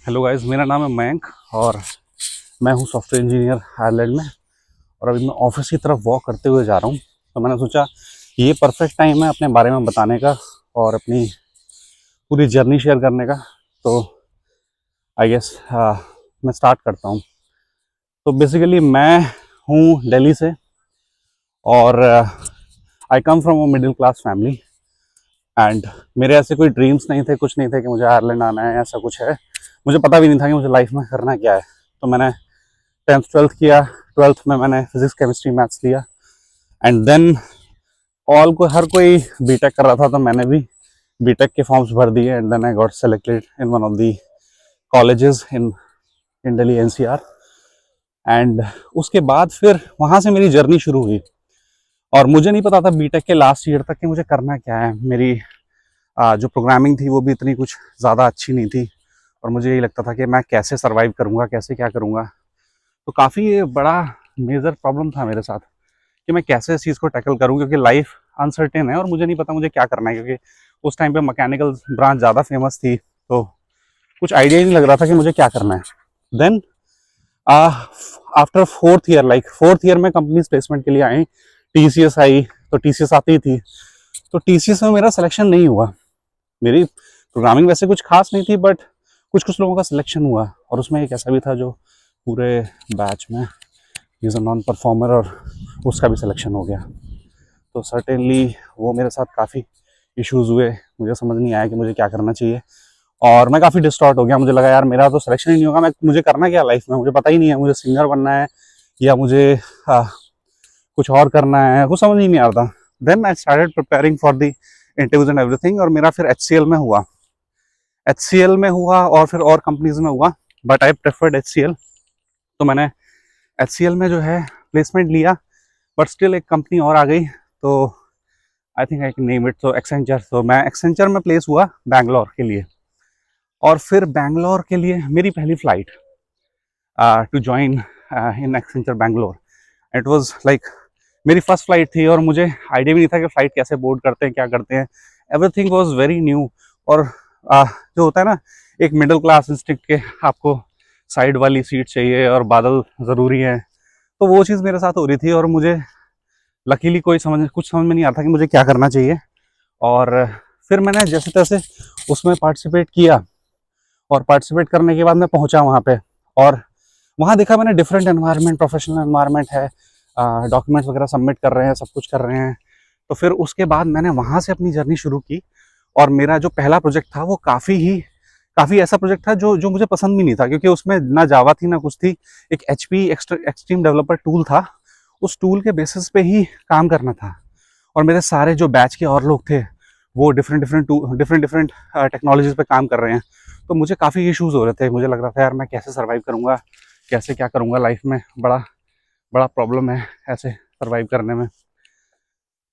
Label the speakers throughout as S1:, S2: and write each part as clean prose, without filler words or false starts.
S1: Hello guys, मेरा नाम है मयंक और मैं हूँ सॉफ्टवेयर इंजीनियर आयरलैंड में। और अभी मैं ऑफिस की तरफ वॉक करते हुए जा रहा हूँ। तो मैंने सोचा ये परफेक्ट टाइम है अपने बारे में बताने का और अपनी पूरी जर्नी शेयर करने का। तो आई गेस मैं स्टार्ट करता हूँ। तो बेसिकली मैं हूँ दिल्ली से और I come from a middle class family and मेरे ऐसे कोई ड्रीम्स नहीं थे, कुछ नहीं थे कि मुझे आयरलैंड आना है, ऐसा कुछ है। मुझे पता भी नहीं था कि मुझे लाइफ में करना क्या है। तो मैंने 10th 12th किया। 12th में मैंने फिजिक्स केमिस्ट्री मैथ्स लिया एंड देन हर कोई बीटेक कर रहा था, तो मैंने भी बीटेक के फॉर्म्स भर दिए and then I got selected in one of the colleges in Delhi NCR. And उसके बाद फिर वहाँ से मेरी जर्नी शुरू हुई और मुझे नहीं पता था बीटेक के लास्ट ईयर तक कि मुझे करना क्या है। मेरी जो प्रोग्रामिंग थी वो भी इतनी कुछ ज़्यादा अच्छी नहीं थी और मुझे यही लगता था कि मैं कैसे सर्वाइव करूँगा, कैसे क्या करूँगा। तो काफ़ी ये बड़ा मेजर प्रॉब्लम था मेरे साथ कि मैं कैसे इस चीज़ को टैकल करूँ, क्योंकि लाइफ अनसर्टेन है और मुझे नहीं पता मुझे क्या करना है। क्योंकि उस टाइम पे मैकेनिकल ब्रांच ज़्यादा फेमस थी, तो कुछ आइडिया ही नहीं लग रहा था कि मुझे क्या करना है। देन आफ्टर फोर्थ ईयर में कंपनीज प्लेसमेंट के लिए आई, टीसीएस आई। तो टीसीएस आती ही थी, तो टीसीएस में मेरा सिलेक्शन नहीं हुआ। मेरी प्रोग्रामिंग वैसे कुछ खास नहीं थी, बट कुछ कुछ लोगों का सिलेक्शन हुआ और उसमें एक ऐसा भी था जो पूरे बैच में इज़ अ नॉन परफॉर्मर और उसका भी सिलेक्शन हो गया। तो सर्टेनली वो मेरे साथ काफ़ी इश्यूज़ हुए। मुझे समझ नहीं आया कि मुझे क्या करना चाहिए और मैं काफ़ी डिस्टॉर्ट हो गया। मुझे लगा यार मेरा तो सिलेक्शन ही नहीं होगा, मुझे करना क्या लाइफ में, मुझे पता ही नहीं है मुझे सिंगर बनना है या मुझे कुछ और करना है, कुछ समझ ही नहीं आ रहा था। Then I started preparing for the interviews and everything और मेरा फिर एचसीएल में हुआ और फिर और कंपनीज में हुआ, बट आई प्रेफर्ड एचसीएल। तो मैंने एचसीएल में जो है प्लेसमेंट लिया, बट स्टिल एक कंपनी और आ गई, तो I think I can name it, तो एक्सेंचर। तो मैं एक्सेंचर में प्लेस हुआ बैंगलोर के लिए। और फिर बैंगलोर के लिए मेरी पहली flight to join in Accenture Bangalore. It was like मेरी फर्स्ट फ्लाइट थी और मुझे आइडिया भी नहीं था कि फ़्लाइट कैसे बोर्ड करते हैं, क्या करते हैं। Everything was very new. और जो होता है ना, एक मिडिल क्लास इंस्टिंक्ट के आपको साइड वाली सीट चाहिए और बादल ज़रूरी है, तो वो चीज़ मेरे साथ हो रही थी और मुझे लकीली कुछ समझ में नहीं आता कि मुझे क्या करना चाहिए। और फिर मैंने जैसे तैसे उसमें पार्टिसिपेट किया और पार्टिसिपेट करने के बाद मैं पहुंचा वहाँ पे और वहाँ देखा मैंने डिफरेंट एनवायरनमेंट, प्रोफेशनल एनवायरनमेंट है, डॉक्यूमेंट्स वगैरह सबमिट कर रहे हैं, सब कुछ कर रहे हैं। तो फिर उसके बाद मैंने वहाँ से अपनी जर्नी शुरू की और मेरा जो पहला प्रोजेक्ट था वो काफ़ी ऐसा प्रोजेक्ट था जो जो मुझे पसंद भी नहीं था, क्योंकि उसमें ना जावा थी ना कुछ थी। एक एचपी एक्सट्रीम डेवलपर टूल था, उस टूल के बेसिस पे ही काम करना था। और मेरे सारे जो बैच के और लोग थे वो डिफरेंट डिफरेंट टेक्नोलॉजीज पे काम कर रहे हैं। तो मुझे काफ़ी इश्यूज हो रहे थे। मुझे लग रहा था यार मैं कैसे सर्वाइव करूँगा, कैसे क्या करूँगा लाइफ में, बड़ा बड़ा प्रॉब्लम है ऐसे सर्वाइव करने में।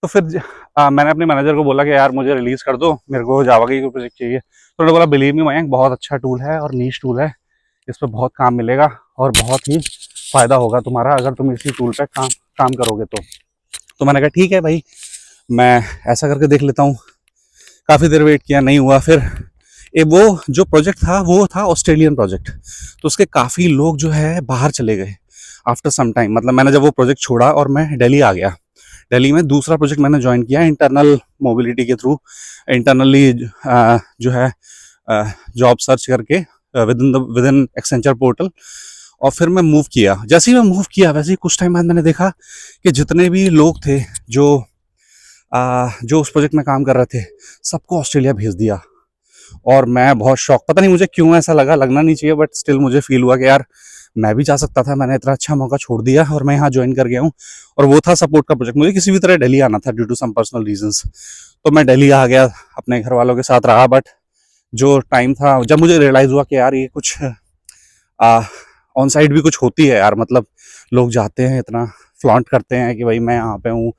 S1: तो फिर मैंने अपने मैनेजर को बोला कि यार मुझे रिलीज़ कर दो, मेरे को जावा की प्रोजेक्ट चाहिए। तो उन्होंने बोला बिलीव मी मयंक, बहुत अच्छा टूल है और नीश टूल है, इस पर बहुत काम मिलेगा और बहुत ही फ़ायदा होगा तुम्हारा अगर तुम इसी टूल पे काम करोगे तो मैंने कहा ठीक है भाई, मैं ऐसा करके देख लेता हूँ। काफ़ी देर वेट किया, नहीं हुआ। फिर वो जो प्रोजेक्ट था वो था ऑस्ट्रेलियन प्रोजेक्ट, तो उसके काफ़ी लोग जो है बाहर चले गए आफ्टर सम टाइम। मतलब मैंने जब वो प्रोजेक्ट छोड़ा और मैं दिल्ली आ गया, दिल्ली में दूसरा प्रोजेक्ट मैंने ज्वाइन किया इंटरनल मोबिलिटी के थ्रू, इंटरनली जो है जॉब सर्च करके विद इन एक्सेंचर पोर्टल। और फिर मैं मूव किया। जैसे ही मैं मूव किया वैसे ही कुछ टाइम बाद मैंने देखा कि जितने भी लोग थे जो उस प्रोजेक्ट में काम कर रहे थे, सबको ऑस्ट्रेलिया भेज दिया। और मैं बहुत शौक, पता नहीं मुझे क्यों ऐसा लगा, लगना नहीं चाहिए बट स्टिल मुझे फील हुआ कि यार मैं भी जा सकता था, मैंने इतना अच्छा मौका छोड़ दिया और मैं यहाँ ज्वाइन कर गया हूँ। और वो था सपोर्ट का प्रोजेक्ट, मुझे किसी भी तरह दिल्ली आना था due to some personal reasons. तो मैं दिल्ली आ गया, अपने घर वालों के साथ रहा। बट जो टाइम था जब मुझे रियलाइज़ हुआ कि यार ये कुछ ऑन साइड भी कुछ होती है यार, मतलब लोग जाते हैं इतना फ्लॉन्ट करते हैं कि भाई मैं यहाँ पे हूँ,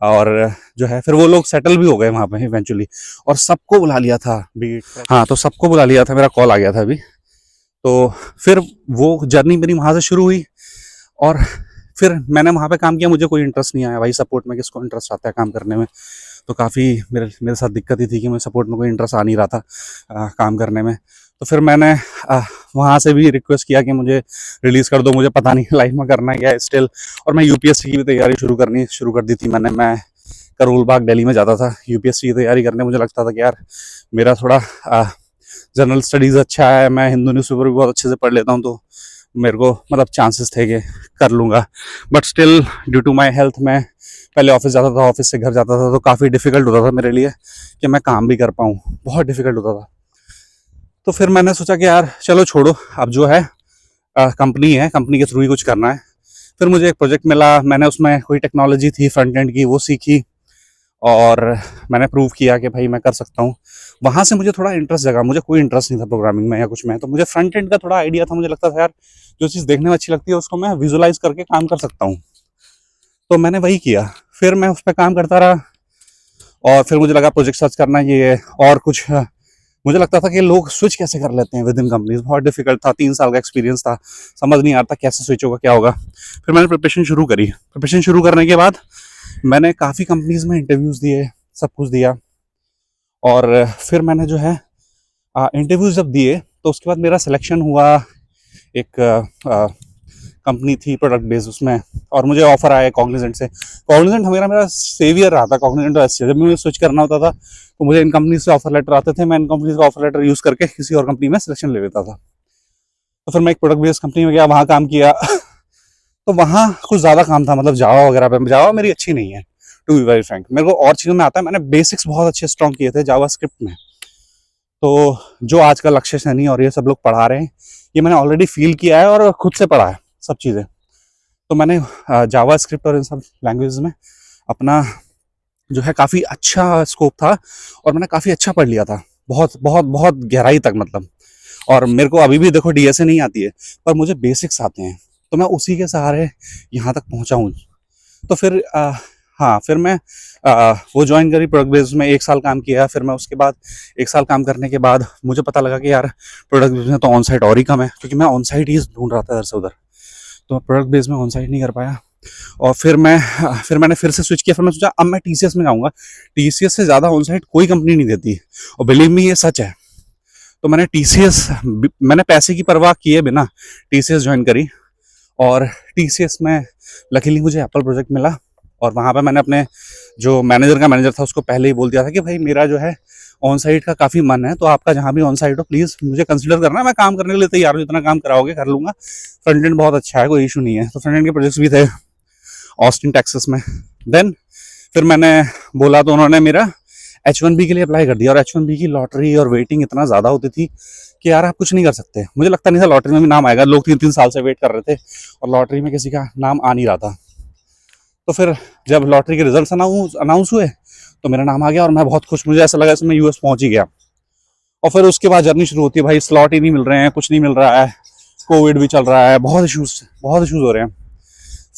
S1: और जो है फिर वो लोग सेटल भी हो गए वहाँ पे इवेंचुअली और सबको बुला लिया था हाँ, तो सबको बुला लिया था, मेरा कॉल आ गया था अभी। तो फिर वो जर्नी मेरी वहाँ से शुरू हुई और फिर मैंने वहाँ पे काम किया। मुझे कोई इंटरेस्ट नहीं आया भाई सपोर्ट में, किसको इंटरेस्ट आता है काम करने में। तो काफ़ी मेरे साथ दिक्कत ही थी कि मैं सपोर्ट में कोई इंटरेस्ट आ नहीं रहा था काम करने में। तो फिर मैंने वहाँ से भी रिक्वेस्ट किया कि मुझे रिलीज़ कर दो, मुझे पता नहीं लाइफ में करना क्या है स्टिल। और मैं यूपीएससी की भी तैयारी शुरू कर दी थी मैंने। मैं करोल बाग दिल्ली में जाता था यूपीएससी की तैयारी करने। मुझे लगता था कि यार मेरा थोड़ा जनरल स्टडीज़ अच्छा है, मैं हिंदू न्यूज़पेपर भी बहुत अच्छे से पढ़ लेता हूँ, तो मेरे को मतलब चांसेस थे कि कर लूँगा। But still due to my health मैं पहले ऑफिस जाता था, ऑफिस से घर जाता था, तो काफ़ी डिफिकल्ट होता था मेरे लिए कि मैं काम भी कर पाऊँ, बहुत डिफिकल्ट होता था। तो फिर मैंने सोचा कि यार चलो छोड़ो, अब जो है कंपनी है, कंपनी के थ्रू ही कुछ करना है। फिर मुझे एक प्रोजेक्ट मिला, मैंने उसमें कोई टेक्नोलॉजी थी फ्रंट एंड की, वो सीखी और मैंने प्रूव किया कि भाई मैं कर सकता हूँ। वहाँ से मुझे थोड़ा इंटरेस्ट जगा। मुझे कोई इंटरेस्ट नहीं था प्रोग्रामिंग में या कुछ में, तो मुझे फ्रंट एंड का थोड़ा आइडिया था। मुझे लगता था यार जो चीज़ देखने में अच्छी लगती है उसको मैं विजुअलाइज करके काम कर सकता हूँ, तो मैंने वही किया। फिर मैं उस पर काम करता रहा और फिर मुझे लगा प्रोजेक्ट सर्च करना ये और कुछ। मुझे लगता था कि लोग स्विच कैसे कर लेते हैं विद इन कंपनीज, बहुत डिफिकल्ट था। 3 साल का एक्सपीरियंस था, समझ नहीं आता कैसे स्विच होगा, क्या होगा। फिर मैंने प्रिपरेशन शुरू करी। प्रिपरेशन शुरू करने के बाद मैंने काफ़ी कंपनीज में इंटरव्यूज़ दिए, सब कुछ दिया। और फिर मैंने जो है इंटरव्यूज़ जब दिए तो उसके बाद मेरा सिलेक्शन हुआ एक कंपनी थी प्रोडक्ट बेस्ड उसमें, और मुझे ऑफर आया कॉग्निजेंट से। कॉग्निजेंट हमेशा मेरा सेवियर रहा था, कॉग्निजेंट और एचसीएल। जब भी मुझे स्विच करना होता था तो मुझे इन कंपनी से ऑफर लेटर आते थे, मैं इन कंपनी का ऑफर लेटर यूज़ करके किसी और कंपनी में सिलेक्शन ले लेता था। तो फिर मैं एक प्रोडक्ट बेस्ड कंपनी में गया, वहाँ काम किया। तो वहाँ कुछ ज़्यादा काम था, मतलब जावा वगैरह पे। जावा मेरी अच्छी नहीं है टू बी वेरी फ्रैंक, मेरे को और चीज़ों में आता है। मैंने बेसिक्स बहुत अच्छे स्ट्रॉन्ग किए थे जावा स्क्रिप्ट में। तो जो आजकल अक्षय सैनी और ये सब लोग पढ़ा रहे हैं, ये मैंने ऑलरेडी फील किया है और खुद से पढ़ा है सब चीज़ें। तो मैंने जावा स्क्रिप्ट और इन सब लैंग्वेज में अपना जो है काफ़ी अच्छा स्कोप था और मैंने काफ़ी अच्छा पढ़ लिया था, बहुत बहुत बहुत गहराई तक मतलब। और मेरे को अभी भी देखो डीएसए नहीं आती है, पर मुझे बेसिक्स आते हैं, तो मैं उसी के सहारे यहाँ तक पहुँचा हूँ। तो फिर हाँ, फिर मैं वो ज्वाइन करी प्रोडक्ट बेस में, 1 साल काम किया। फिर मैं उसके बाद 1 साल काम करने के बाद मुझे पता लगा कि यार प्रोडक्ट बेस में तो ऑन साइट और ही कम है, क्योंकि मैं ऑन साइट ही ढूंढ रहा था इधर से उधर। तो मैं प्रोडक्ट बेस में ऑन साइट नहीं कर पाया और फिर मैंने फिर से स्विच किया। फिर मैं सोचा अब मैं टीसीएस में जाऊँगा, टीसीएस से ज़्यादा ऑन साइट कोई कंपनी नहीं देती, और बिलीव मी ये सच है। तो मैंने टीसीएस, मैंने पैसे की परवाह किए बिना टीसीएस ज्वाइन करी, और टीसीएस में लकीली मुझे एप्पल प्रोजेक्ट मिला। और वहाँ पे मैंने अपने जो मैनेजर था उसको पहले ही बोल दिया था कि भाई मेरा जो है ऑन साइट का काफ़ी मन है, तो आपका जहाँ भी ऑन साइट हो प्लीज़ मुझे कंसिडर करना, मैं काम करने के लिए तैयार हूँ, जितना काम कराओगे कर लूँगा। फ्रंट एंड बहुत अच्छा है, कोई इशू नहीं है। तो फ्रंट एंड के प्रोजेक्ट्स भी थे ऑस्टिन टेक्सास में। देन फिर मैंने बोला तो उन्होंने मेरा H1B के लिए अप्लाई कर दिया, और H1B की लॉटरी और वेटिंग इतना ज़्यादा होती थी कि यार आप कुछ नहीं कर सकते। मुझे लगता नहीं था लॉटरी में भी नाम आएगा, लोग 3-3 साल से वेट कर रहे थे और लॉटरी में किसी का नाम आ नहीं रहा था। तो फिर जब लॉटरी के रिजल्ट अनाउंस हुए तो मेरा नाम आ गया और मैं बहुत खुश, मुझे ऐसा लगा मैं यूएस पहुंच ही गया। और फिर उसके बाद जर्नी शुरू होती है, भाई स्लॉट ही नहीं मिल रहे हैं, कुछ नहीं मिल रहा है, कोविड भी चल रहा है, बहुत इशूज़ हो रहे हैं।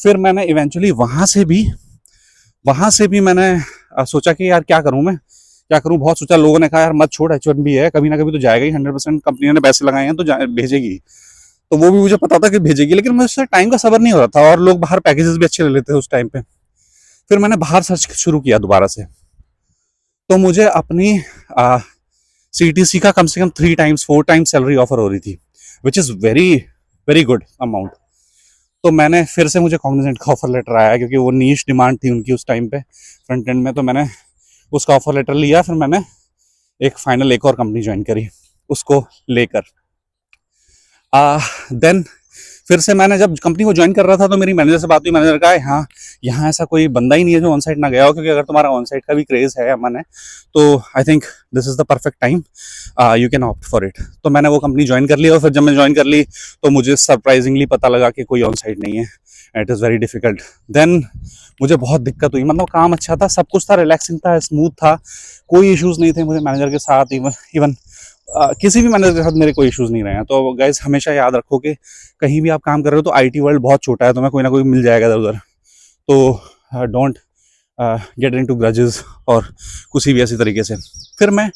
S1: फिर मैंने इवेंचुअली वहाँ से भी मैंने सोचा कि यार क्या करूँ मैं, क्या करूँ। बहुत सोचा, लोगों ने कहा यार मत छोड़, H1B है, कभी ना कभी तो जाएगा ही, 100% कंपनी ने पैसे लगाए हैं तो भेजेगी। तो वो भी मुझे पता था कि भेजेगी, लेकिन मुझसे टाइम का सबर नहीं हो रहा था, और लोग बाहर पैकेजेस भी अच्छे ले लेते थे उस टाइम पे। फिर मैंने बाहर सर्च शुरू किया दोबारा से, तो मुझे अपनी CTC का कम से कम 4 टाइम्स सैलरी ऑफर हो रही थी, which is very very good amount. तो मैंने फिर से, मुझे कॉग्निजेंट का ऑफर लेटर आया, क्योंकि वो नीश डिमांड थी उनकी उस टाइम पे फ्रंट एंड में। तो मैंने उसका ऑफर लेटर लिया। फिर मैंने एक और कंपनी ज्वाइन करी उसको लेकर। देन फिर से मैंने जब कंपनी को ज्वाइन कर रहा था तो मेरी मैनेजर से बात हुई। मैनेजर कहा हाँ, यहाँ ऐसा कोई बंदा ही नहीं है जो ऑन साइड ना गया हो, क्योंकि अगर तुम्हारा ऑन साइड का भी क्रेज है, मन है, तो I think this is the perfect time, you can opt for it. तो मैंने वो कंपनी ज्वाइन कर ली, और फिर जब मैं ज्वाइन कर ली तो मुझे सरप्राइजिंगली पता लगा कि कोई ऑन साइड नहीं है, it is very difficult. Then मुझे बहुत दिक्कत हुई, मतलब काम अच्छा था, सब कुछ था, रिलैक्सिंग था, स्मूथ था, कोई इश्यूज़ नहीं थे मुझे मैनेजर के साथ। इवन किसी भी मैनेजर के साथ मेरे कोई इश्यूज़ नहीं रहे हैं। तो गाइज हमेशा याद रखो कि कहीं भी आप काम कर रहे हो तो आईटी वर्ल्ड बहुत छोटा है, तुम्हें कोई ना कोई मिल जाएगा इधर उधर। तो डोंट गेट इनटू ग्रजेस और किसी भी ऐसी तरीके से। फिर मैं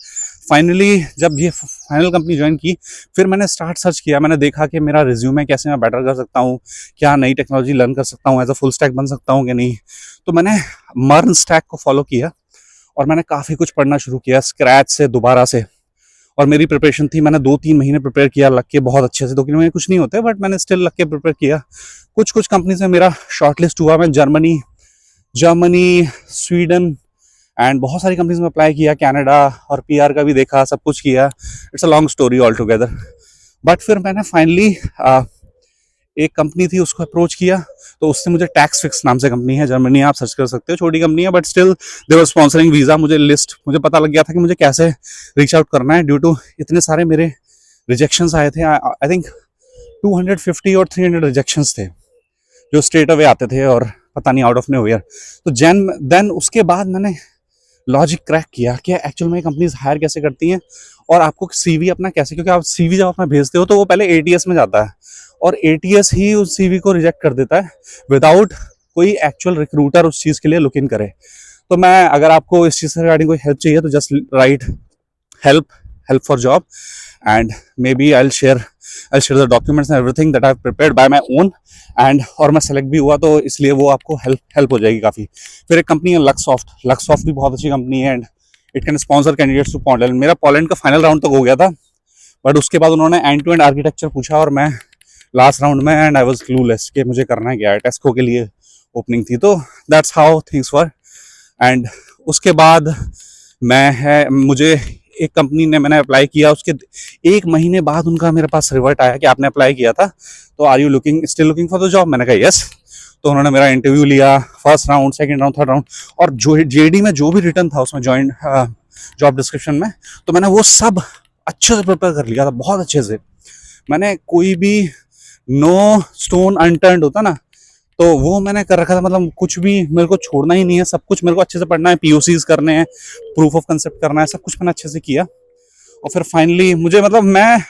S1: फाइनली जब ये फाइनल कंपनी ज्वाइन की, फिर मैंने स्टार्ट सर्च किया। मैंने देखा कि मेरा रिज्यूमे कैसे मैं बेटर कर सकता हूँ, क्या नई टेक्नोलॉजी लर्न कर सकता हूँ, एज अ फुल स्टैक बन सकता हूँ कि नहीं। तो मैंने मर्न स्टैक को फॉलो किया और मैंने काफ़ी कुछ पढ़ना शुरू किया स्क्रैच से, दोबारा से। और मेरी प्रिपरेशन थी, मैंने 2-3 महीने प्रिपेयर किया लग के बहुत अच्छे से। 2-3 महीने कुछ नहीं होते, बट मैंने स्टिल लग के प्रिपेयर किया। कुछ कुछ कंपनीज में मेरा शॉर्ट लिस्ट हुआ, मैं जर्मनी, स्वीडन एंड बहुत सारी कंपनीज में अप्लाई किया, कनाडा और पीआर का भी देखा, सब कुछ किया। It's a long story all together. But फिर मैंने फाइनली एक कंपनी थी उसको अप्रोच किया, तो उससे मुझे टैक्स फिक्स नाम से कंपनी है, जर्मनी, आप सर्च कर सकते हो, छोटी कंपनी है but still they were sponsoring visa. मुझे पता लग गया था कि मुझे कैसे रीच आउट करना है, ड्यू टू इतने सारे मेरे रिजेक्शंस आए थे। आई थिंक 250 और 300 रिजेक्शंस थे जो स्ट्रेट अवे आते थे, और पता नहीं आउट ऑफ नो वेयर। तो देन उसके बाद मैंने लॉजिक क्रैक किया कि एक्चुअल में कंपनीज हायर कैसे करती हैं, और आपको सीवी अपना कैसे, क्योंकि आप सीवी जब अपना भेजते हो तो वो पहले एटीएस में जाता है, और एटीएस ही उस सीवी को रिजेक्ट कर देता है विदाउट कोई एक्चुअल रिक्रूटर उस चीज़ के लिए लुक इन करे। तो मैं, अगर आपको इस चीज़ से रिगार्डिंग कोई हेल्प चाहिए तो just write help for job, and maybe I share the documents and everything that I have prepared by my own, and और मैं सेलेक्ट भी हुआ तो इसलिए वो आपको हेल्प हो जाएगी काफ़ी। फिर एक कंपनी है लक्सॉफ्ट भी बहुत अच्छी कंपनी है, and it can sponsor candidates to Poland. मेरा पोलैंड का फाइनल राउंड तक हो गया था, बट उसके बाद उन्होंने एंड टू एंड आर्किटेक्चर पूछा, और मैं लास्ट राउंड में, एंड आई वाज क्लूलेस कि मुझे करना है क्या है। टेस्को के लिए ओपनिंग थी, तो that's how things were. And उसके बाद मुझे एक कंपनी ने, मैंने अप्लाई किया, उसके 1 महीने बाद उनका मेरे पास रिवर्ट आया कि आपने अप्लाई किया था, तो are you still looking for the job? मैंने कहा यस। तो उन्होंने मेरा इंटरव्यू लिया, first round, second round, third round, और जो जेडी में जो भी रिटर्न था उसमें ज्वाइन जॉब डिस्क्रिप्शन में, तो मैंने वो सब अच्छे से प्रिपेयर कर लिया था, बहुत अच्छे से। मैंने कोई भी नो स्टोन अनटर्न्ड होता ना, तो वो मैंने कर रखा था। मतलब कुछ भी मेरे को छोड़ना ही नहीं है, सब कुछ मेरे को अच्छे से पढ़ना है, पीओसीज करने हैं, प्रूफ ऑफ कंसेप्ट करना है, सब कुछ मैंने अच्छे से किया। और फिर फाइनली मुझे, मतलब मैं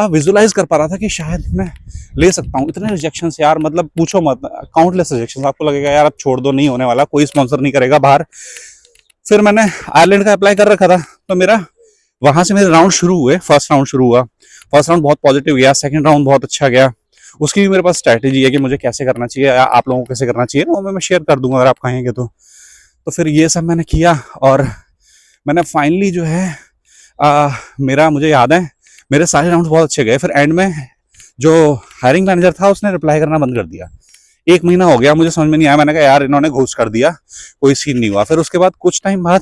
S1: विजुलाइज कर पा रहा था कि शायद मैं ले सकता हूँ। इतने रिजेक्शन यार, मतलब पूछो मत, काउंटलेस रिजेक्शन। आपको लगेगा यार अब छोड़ दो, नहीं होने वाला, कोई स्पॉन्सर नहीं करेगा बाहर। फिर मैंने आयरलैंड का अप्लाई कर रखा था, तो मेरा वहां से मेरे राउंड शुरू हुए। फर्स्ट राउंड शुरू हुआ, फर्स्ट राउंड बहुत पॉजिटिव गया, सेकंड राउंड बहुत अच्छा गया। उसकी भी मेरे पास स्ट्रैटेजी है कि मुझे कैसे करना चाहिए, या आप लोगों को कैसे करना चाहिए, वो मैं शेयर कर दूंगा अगर आप कहेंगे तो फिर ये सब मैंने किया, और मैंने फाइनली जो है मुझे याद है मेरे सारे राउंड बहुत अच्छे गए। फिर एंड में जो हायरिंग मैनेजर था उसने रिप्लाई करना बंद कर दिया। 1 महीना हो गया, मुझे समझ में नहीं आया। मैंने कहा यार इन्होंने घोस्ट कर दिया, कोई सीन नहीं हुआ। फिर उसके बाद कुछ टाइम बाद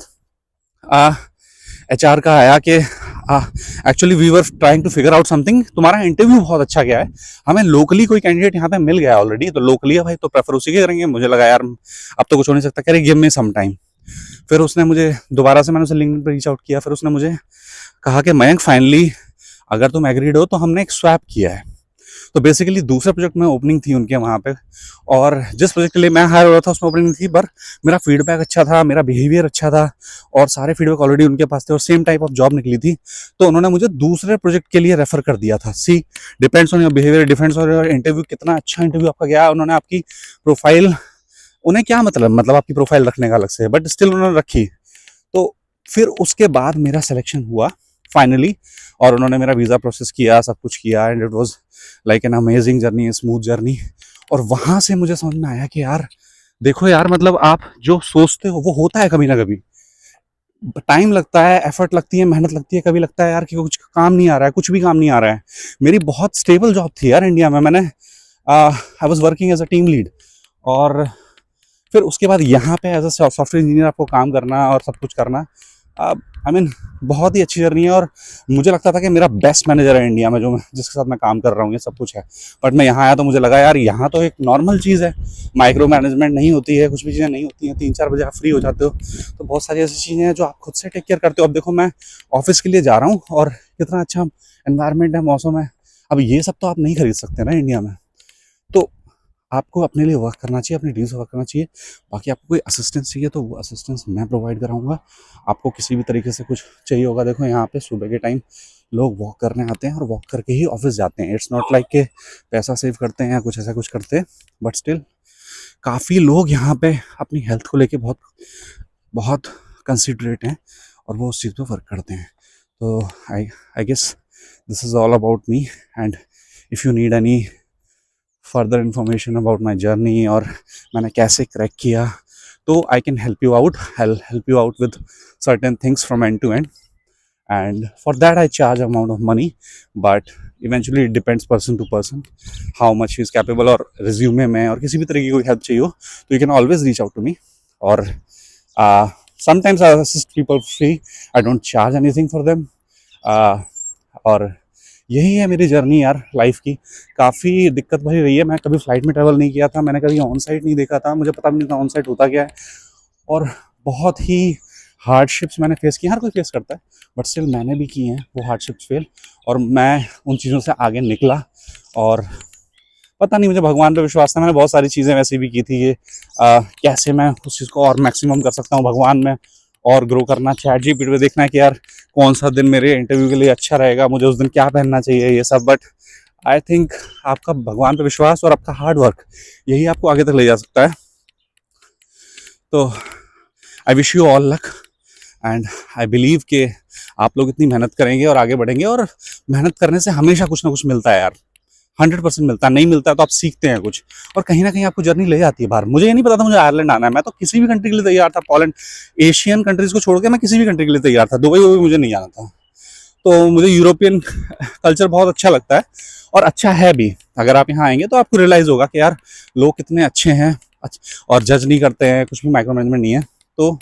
S1: एचआर का आया कि actually we were trying to figure out something, तुम्हारा इंटरव्यू बहुत अच्छा गया है, हमें लोकली कोई कैंडिडेट यहाँ पे मिल गया ऑलरेडी, तो लोकली है भाई, तो प्रेफर उसी के करेंगे। मुझे लगा यार अब तो कुछ हो नहीं सकता, कह रहे गिव मी सम टाइम। फिर उसने मुझे दोबारा से, मैंने उसे लिंक्डइन पर रीच आउट किया, फिर उसने मुझे कहा कि मयंक फाइनली अगर तुम एग्रीड हो तो हमने एक स्वैप किया है। तो बेसिकली दूसरे प्रोजेक्ट में ओपनिंग थी उनके वहाँ पे, और जिस प्रोजेक्ट के लिए मैं हायर हो रहा था उसमें ओपनिंग थी, पर मेरा फीडबैक अच्छा था, मेरा बिहेवियर अच्छा था, और सारे फीडबैक ऑलरेडी उनके पास थे, और सेम टाइप ऑफ जॉब निकली थी। तो उन्होंने मुझे दूसरे प्रोजेक्ट के लिए रेफर कर दिया था। See depends on your behaviour, depends on your interview, कितना अच्छा इंटरव्यू आपका गया। उन्होंने आपकी प्रोफाइल, उन्हें क्या मतलब आपकी प्रोफाइल रखने का अलग से, बट स्टिल उन्होंने रखी। तो फिर उसके बाद मेरा सिलेक्शन हुआ फाइनली, और उन्होंने मेरा वीज़ा प्रोसेस किया, सब कुछ किया, and it was like an amazing journey, smooth journey. और वहाँ से मुझे समझ में आया कि यार देखो यार, मतलब आप जो सोचते हो वो होता है कभी ना कभी। टाइम लगता है, एफर्ट लगती है, मेहनत लगती है, कभी लगता है यार कि कुछ काम नहीं आ रहा है, कुछ भी काम नहीं आ रहा है। मेरी बहुत स्टेबल जॉब थी यार इंडिया में, मैंने I was working as a team lead, और फिर उसके बाद यहाँ पे एज अ सॉफ्टवेयर इंजीनियर आपको काम करना और सब कुछ करना, आई मीन बहुत ही अच्छी जर्नी है। और मुझे लगता था कि मेरा बेस्ट मैनेजर है इंडिया में, जो जिसके साथ मैं काम कर रहा हूँ, ये सब कुछ है। बट मैं यहाँ आया तो मुझे लगा यार यहाँ तो एक नॉर्मल चीज़ है, माइक्रो मैनेजमेंट नहीं होती है, कुछ भी चीज़ें नहीं होती हैं, 3-4 बजे आप फ्री हो जाते हो। तो बहुत सारी ऐसी चीज़ें हैं जो आप खुद से टेक केयर करते हो। अब देखो मैं ऑफिस के लिए जा रहा हूँ, और कितना अच्छा एनवायरनमेंट है, मौसम है। अब ये सब तो आप नहीं खरीद सकते ना इंडिया में, तो आपको अपने लिए वर्क करना चाहिए, अपनी टीम से वर्क करना चाहिए। बाकी आपको कोई असिस्टेंस चाहिए तो वो असिस्टेंस मैं प्रोवाइड कराऊंगा। आपको किसी भी तरीके से कुछ चाहिए होगा, देखो यहाँ पे सुबह के टाइम लोग वॉक करने आते हैं, और वॉक करके ही ऑफिस जाते हैं। इट्स नॉट लाइक के पैसा सेव करते हैं या कुछ ऐसा कुछ करते हैं, बट स्टिल काफ़ी लोग यहाँ पे अपनी हेल्थ को लेके बहुत बहुत कंसिडरेट हैं, और वो उस चीज़ पे वर्क करते हैं। तो I guess this is all about me, and if you need any further information about my journey और मैंने कैसे क्रैक किया, तो I can help you out with certain things from end to end. and for that I charge amount of money, but eventually it depends person to person how much he is capable. और resume में और किसी भी तरीके की कोई help चाहिए हो तो you can always reach out to me. और sometimes I assist people free, I don't charge anything for them. और यही है मेरी जर्नी यार लाइफ की। काफ़ी दिक्कत भरी रही है। मैं कभी फ्लाइट में ट्रैवल नहीं किया था, मैंने कभी ऑन साइट नहीं देखा था, मुझे पता भी नहीं था ऑन साइट होता क्या है, और बहुत ही हार्डशिप्स मैंने फेस की। हर कोई फेस करता है, बट स्टिल मैंने भी की हैं वो हार्डशिप्स फेल, और मैं उन चीज़ों से आगे निकला। और पता नहीं, मुझे भगवान पे विश्वास था। मैंने बहुत सारी चीज़ें वैसे भी की थी कि कैसे मैं उस चीज़ को और मैक्सिमम कर सकता हूँ भगवान में और ग्रो करना। ChatGPT पे देखना है कि यार कौन सा दिन मेरे इंटरव्यू के लिए अच्छा रहेगा, मुझे उस दिन क्या पहनना चाहिए, ये सब। बट आई थिंक आपका भगवान पे विश्वास और आपका हार्ड वर्क यही आपको आगे तक ले जा सकता है। तो I wish you all luck, and I believe कि आप लोग इतनी मेहनत करेंगे और आगे बढ़ेंगे। और मेहनत करने से हमेशा कुछ ना कुछ मिलता है यार, 100% मिलता है। नहीं मिलता है तो आप सीखते हैं कुछ, और कहीं ना कहीं आपको जर्नी ले जाती है बाहर। मुझे ये नहीं पता था मुझे आयरलैंड आना है, मैं तो किसी भी कंट्री के लिए तैयार था। पोलैंड, एशियन कंट्रीज को छोड़ के मैं किसी भी कंट्री के लिए तैयार था। दुबई वो मुझे नहीं जाना था। तो मुझे यूरोपियन कल्चर बहुत अच्छा लगता है, और अच्छा है भी। अगर आप यहाँ आएंगे तो आपको रियलाइज़ होगा कि यार लोग कितने अच्छे हैं, और जज नहीं करते हैं, कुछ भी माइक्रो मैनेजमेंट नहीं है। तो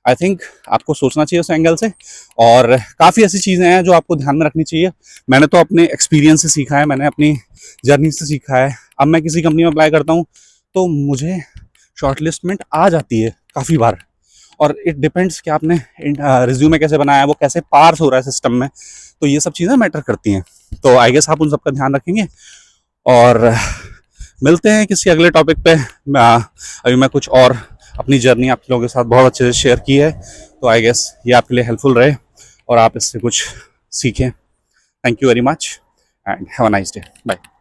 S1: आई थिंक आपको सोचना चाहिए उस एंगल से। और काफ़ी ऐसी चीज़ें हैं जो आपको ध्यान में रखनी चाहिए। मैंने तो अपने एक्सपीरियंस से सीखा है, मैंने अपनी जर्नी से सीखा है। अब मैं किसी कंपनी में अप्लाई करता हूँ तो मुझे शॉर्टलिस्टमेंट आ जाती है काफ़ी बार, और इट डिपेंड्स कि आपने रिज्यूमे कैसे बनाया है, वो कैसे पार्स हो रहा है सिस्टम में। तो ये सब चीज़ें मैटर करती हैं। तो आई गेस आप उन सब का ध्यान रखेंगे, और मिलते हैं किसी अगले टॉपिक पे। अभी मैं कुछ और अपनी जर्नी आप लोगों के साथ बहुत अच्छे से शेयर की है, तो आई गेस ये आपके लिए हेल्पफुल रहे और आप इससे कुछ सीखें। Thank you very much and have a nice day. Bye.